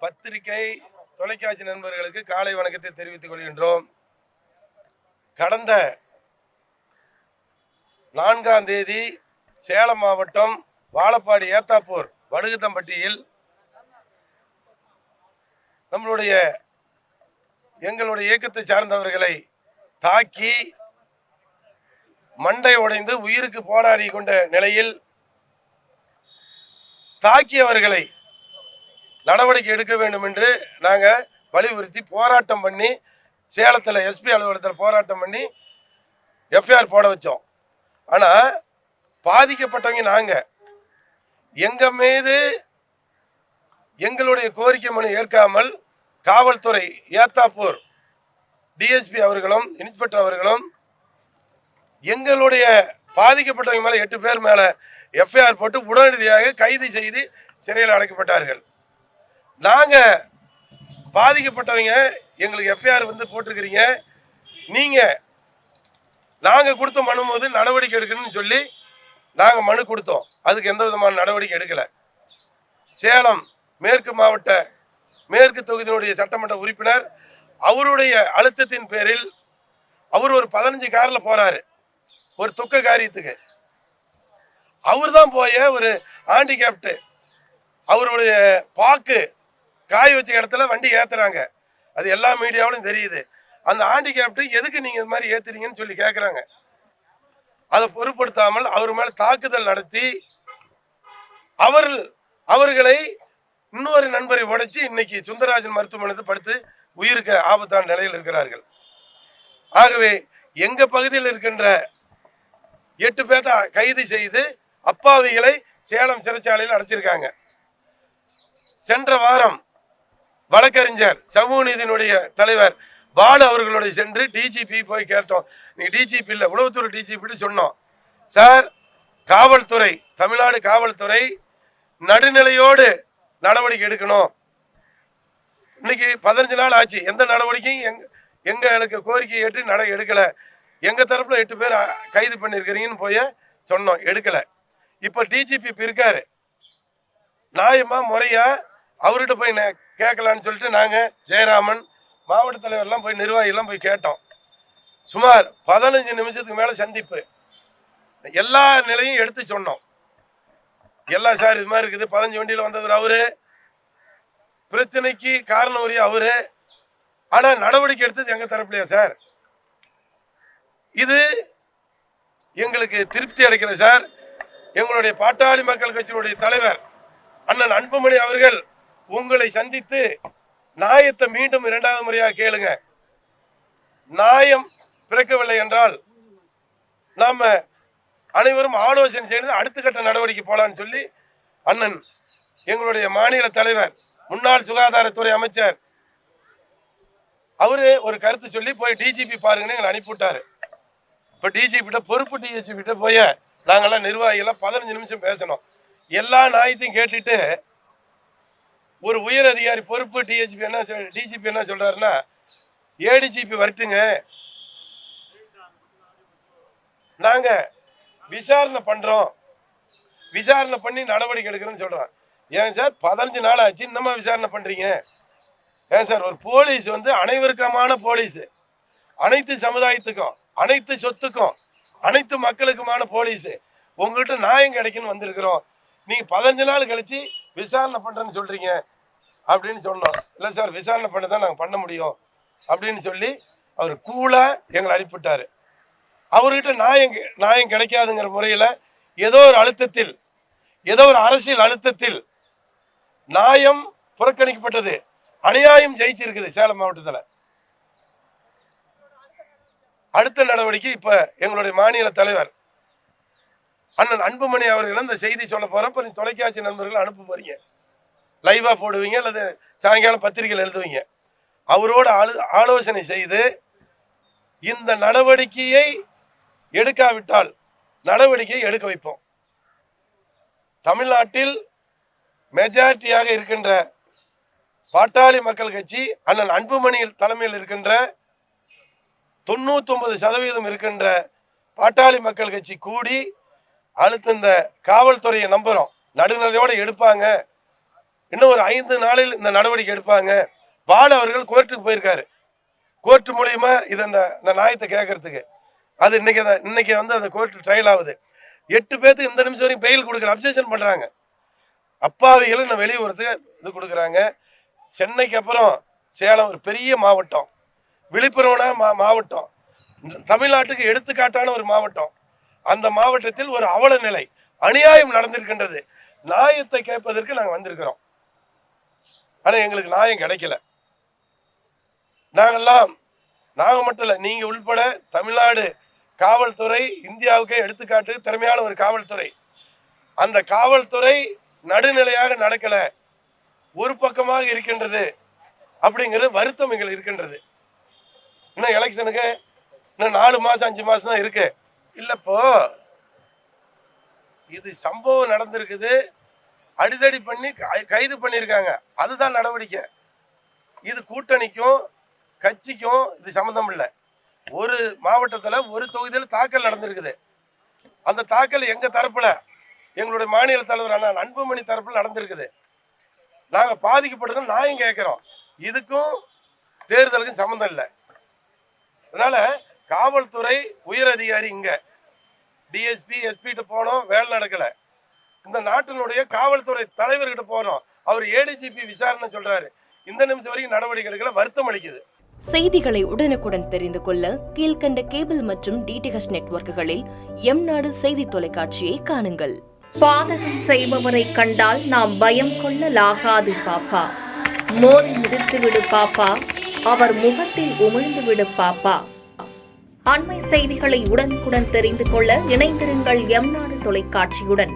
பத்திரிகை தொலைக்காட்சி நண்பர்களுக்கு காலை வணக்கத்தை தெரிவித்துக் கொள்கின்றோம். கடந்த 4ஆம் தேதி சேலம் மாவட்டம் வாழப்பாடி ஏத்தாப்பூர் வடுகுத்தம்பட்டியில் எங்களுடைய இயக்கத்தை சார்ந்தவர்களை தாக்கி மண்டை உடைந்து உயிருக்கு போராடி கொண்ட நிலையில் தாக்கியவர்களை நடவடிக்கை எடுக்க வேண்டும் என்று நாங்கள் வலியுறுத்தி போராட்டம் பண்ணி சேலத்தில் எஸ்பி அலுவலகத்தில் போராட்டம் பண்ணி எஃப்ஐஆர் போட வச்சோம். ஆனால் பாதிக்கப்பட்டவங்க நாங்கள் எங்கள் மீது எங்களுடைய கோரிக்கை மனு ஏற்காமல் காவல்துறை ஏத்தாப்பூர் டிஎஸ்பி அவர்களும் இன்ஸ்பெக்டர் அவர்களும் எங்களுடைய பாதிக்கப்பட்டவங்க மேலே 8 பேர் மேலே எஃப்ஐஆர் போட்டு உடனடியாக கைது செய்து சிறையில் அடைக்கப்பட்டார்கள். நாங்கள் பாதிக்கப்பட்டவங்க எங்களுக்கு எஃப்ஐஆர் போட்டிருக்கிறீங்க, நாங்கள் கொடுத்த மனு போது நடவடிக்கை எடுக்கணும்னு சொல்லி நாங்கள் மனு கொடுத்தோம். அதுக்கு எந்த விதமான நடவடிக்கை எடுக்கலை. சேலம் மேற்கு மாவட்ட மேற்கு தொகுதியினுடைய சட்டமன்ற உறுப்பினர் அவருடைய அழுத்தத்தின் பேரில் அவர் ஒரு 15 காரில் போறாரு ஒரு துக்க காரியத்துக்கு. அவர் தான் போய ஒரு ஹேண்டிகேப்டு அவருடைய பாக்கு காய் வச்ச இடத்துல வண்டி ஏத்துறாங்க. அது எல்லா மீடியாவிலும் தெரியுது. அந்த ஹேண்டிகேப்டு எதுக்கு நீங்க இது மாதிரி ஏத்துறீங்கன்னு சொல்லி கேட்குறாங்க. அதை பொருட்படுத்தாமல் அவர் மேல தாக்குதல் நடத்தி அவர்களை இன்னொரு நண்பரை உடைச்சி இன்னைக்கு சுந்தரராஜன் மருத்துவமனையில் படுத்து உயிருக்கு ஆபத்தான நிலையில் இருக்கிறார்கள். ஆகவே எங்க பகுதியில் இருக்கின்ற 8 பேர்த்த கைது செய்து அப்பாவிகளை சேலம் சிறைச்சாலையில் அடைச்சிருக்காங்க. சென்ற வாரம் வழக்கறிஞர் சமூக நீதியினுடைய தலைவர் பாலு அவர்களுடைய சென்று டிஜிபி போய் கேட்டோம். நீங்க டிஜிபி இல்லை, உளவுத்துறை டிஜிபி சொன்னோம். சார், காவல்துறை தமிழ்நாடு காவல்துறை நடுநிலையோடு நடவடிக்கை எடுக்கணும். இன்னைக்கு 15 நாள் ஆச்சு, எந்த நடவடிக்கையும் எங்களுக்கு கோரிக்கை ஏற்று எடுக்கல. எங்க தரப்புல 8 பேர் கைது பண்ணிருக்கிறீங்கன்னு போய் சொன்னோம், எடுக்கல. இப்ப டிஜிபி இருக்காரு, நியாயமா முறையா அவர்கிட்ட போய் கேட்கலான்னு சொல்லிட்டு நாங்க ஜெயராமன் மாவட்ட தலைவர்லாம் போய் நிர்வாகிகள்லாம் போய் கேட்டோம். சுமார் 15 நிமிஷத்துக்கு மேல சந்திப்பு, எல்லா நிலையும் எடுத்து சொன்னோம். எல்லாம் சார் இது மாதிரி இருக்குது, 15 வண்டியில் வந்தவர் அவரு, பிரச்சனைக்கு காரணம் உரிய அவரு, ஆனா நடவடிக்கை எடுத்தது எங்க தரப்புலையா சார்? இது எங்களுக்கு திருப்தி அளிக்கல சார். எங்களுடைய பாட்டாளி மக்கள் கட்சியினுடைய தலைவர் அண்ணன் அன்புமணி அவர்கள் உங்களை சந்தித்து நியாயத்தை மீண்டும் 2வது முறையாக கேளுங்க. நியாயம் பிறக்கவில்லை என்றால் நாம அனைவரும் ஆலோசனை செய்து அடுத்த கட்ட நடவடிக்கை போலான்னு சொல்லி அண்ணன் எங்களுடைய மாநில தலைவர் முன்னாள் சுகாதாரத்துறை அமைச்சர் அவரு ஒரு கருத்து சொல்லி போய் டிஜிபி பாருங்கன்னு எங்களை அனுப்பிவிட்டாரு. இப்போ டிஜிபிட்ட பொறுப்பு டிஜிபிட்ட போய் நாங்கள்லாம் நிர்வாகிகள்லாம் 15 நிமிஷம் பேசணும். எல்லா நியாயத்தையும் கேட்டுட்டு ஒரு உயர் அதிகாரி பொறுப்பு டிஜிபி என்ன சொல்றாருன்னா, ஏடிஜிபி வரட்டுங்க, நாங்க விசாரணை பண்றோம், விசாரணை பண்ணி நடவடிக்கை எடுக்கிறோம்னு சொல்றோம். ஏன் சார் 15 நாள் ஆச்சு, இன்னமா விசாரணை பண்றீங்க? ஏன் சார், ஒரு போலீஸ் அனைவருக்குமான போலீஸ், அனைத்து சமுதாயத்துக்கும் அனைத்து சொத்துக்கும் அனைத்து மக்களுக்குமான போலீஸ், உங்ககிட்ட நியாயம் கிடைக்குன்னு வந்திருக்கிறோம். நீங்க 15 நாள் கழிச்சு விசாரணை பண்றேன்னு சொல்றீங்க அப்படின்னு சொன்னோம். இல்லை சார், விசாரணை பண்ண தான் நாங்கள் பண்ண முடியும் அப்படின்னு சொல்லி அவர் கூலா எங்களை அனுப்பிவிட்டாரு. அவர்கிட்ட நியாயம் கிடைக்காதுங்கிற முறையில் ஏதோ ஒரு அழுத்தத்தில், ஏதோ ஒரு அரசியல் அழுத்தத்தில் நியாயம் புறக்கணிக்கப்பட்டது, அநியாயம் ஜெயிச்சிருக்குது சேலம் மாவட்டத்தில். அடுத்த நடவடிக்கை இப்ப எங்களுடைய மாநில தலைவர் அண்ணன் அன்புமணி அவர்கள் இந்த செய்தி சொல்ல போறோம். இப்ப தொலைக்காட்சி நண்பர்கள் அனுப்ப போறீங்க, லைவா போடுவீங்க அல்லது சாயங்காலம் பத்திரிகையில் எழுதுவீங்க. அவரோட ஆலோசனை செய்து இந்த நடவடிக்கையை எடுக்காவிட்டால் நடவடிக்கையை எடுக்க வைப்போம். தமிழ்நாட்டில் மெஜாரிட்டியாக இருக்கின்ற பாட்டாளி மக்கள் கட்சி அண்ணன் அன்புமணி தலைமையில் இருக்கின்ற 99% இருக்கின்ற பாட்டாளி மக்கள் கட்சி கூடி அடுத்த இந்த காவல்துறையை நம்புறோம், நடுநிலையோடு எடுப்பாங்க, இன்னும் ஒரு 5 நாளில் இந்த நடவடிக்கை எடுப்பாங்க. பாலு அவர்கள் கோர்ட்டுக்கு போயிருக்காரு. கோர்ட் மூலியமா இது இந்த நியாயத்தை கேட்கறதுக்கு. அது இன்னைக்கு அந்த கோர்ட் ட்ரையல் ஆகுது. 8 பேருக்கு இந்த நிமிஷம் வரைக்கும் பெயில் கொடுக்கல, அப்ஜெக்ஷன் பண்றாங்க. அப்பாவிகளை நான் வெளியூரத்துக்கு இது கொடுக்குறாங்க. சென்னைக்கு அப்புறம் சேலம் ஒரு பெரிய மாவட்டம், விழுப்புரம்னா மாவட்டம், தமிழ்நாட்டுக்கு எடுத்துக்காட்டான ஒரு மாவட்டம். அந்த மாவட்டத்தில் ஒரு அவல நிலை, அநியாயம் நடந்திருக்கின்றது. நியாயத்தை கேட்பதற்கு நாங்கள் வந்திருக்கிறோம். ஆனால் எங்களுக்கு நியாயம் கிடைக்கல. நாங்கள் மட்டும் இல்லை, நீங்க உள்பட தமிழ்நாடு காவல்துறை இந்தியாவுக்கே எடுத்துக்காட்டு திறமையான ஒரு காவல்துறை. அந்த காவல்துறை நடுநிலையாக நடக்கல, ஒரு பக்கமாக இருக்கின்றது. அப்படிங்கிறது வருத்தம் எங்களுக்கு இருக்கின்றது. இன்னும் எலெக்ஷனுக்கு இன்னும் 4 மாசம் 5 மாசம் தான் இருக்கு. இல்லப்போ இது சம்பவம் நடந்திருக்குது, அடிதடி பண்ணி கைது பண்ணியிருக்காங்க, அதுதான் நடவடிக்கை. இது கூட்டணிக்கும் கட்சிக்கும் இது சம்மந்தம் இல்லை. ஒரு மாவட்டத்தில் ஒரு தொகுதியில் தாக்கல் நடந்திருக்குது. அந்த தாக்கல் எங்க தரப்புல, எங்களுடைய மாநில தலைவரான அன்புமணி தரப்புல நடந்திருக்குது. நாங்கள் பாதிக்கப்பட்டிருக்கோம், நியாயம் கேட்கிறோம். இதுக்கும் தேர்தலுக்கும் சம்மந்தம் இல்லை. அதனால காவல்துறை உயர் அதிகாரி இங்க டிஎஸ்பி எஸ்பிகிட்ட போனோம், வேலை நடக்கல. இந்த நாட்டினுடைய காவல்துறை தலைவர்கிட்ட போனோம், அவர் ஏடிஜிபி விசாரணை சொல்றாரு. இந்த நிமிஷம் வரைக்கும் நடவடிக்கை எடுக்கல, வருத்தம் அளிக்குது. செய்திகளை உடனுக்குடன் தெரிந்து கொள்ள கீழ்கண்ட கேபிள் மற்றும் டிடிஹெச் நெட்வொர்க்குகளில் எம்நாடு செய்தி தொலைக்காட்சியை காணுங்கள். பாதகம் செய்பவரை கண்டால் நாம் பயம் கொள்ளலாகாது பாப்பா. மோதி மிதித்து விடு பாப்பா, அவர் முகத்தில் உமிழ்ந்து விடு பாப்பா. அண்மை செய்திகளை உடனுக்குடன் தெரிந்து கொள்ள இணைந்திருங்கள் எம்நாடு தொலைக்காட்சியுடன்.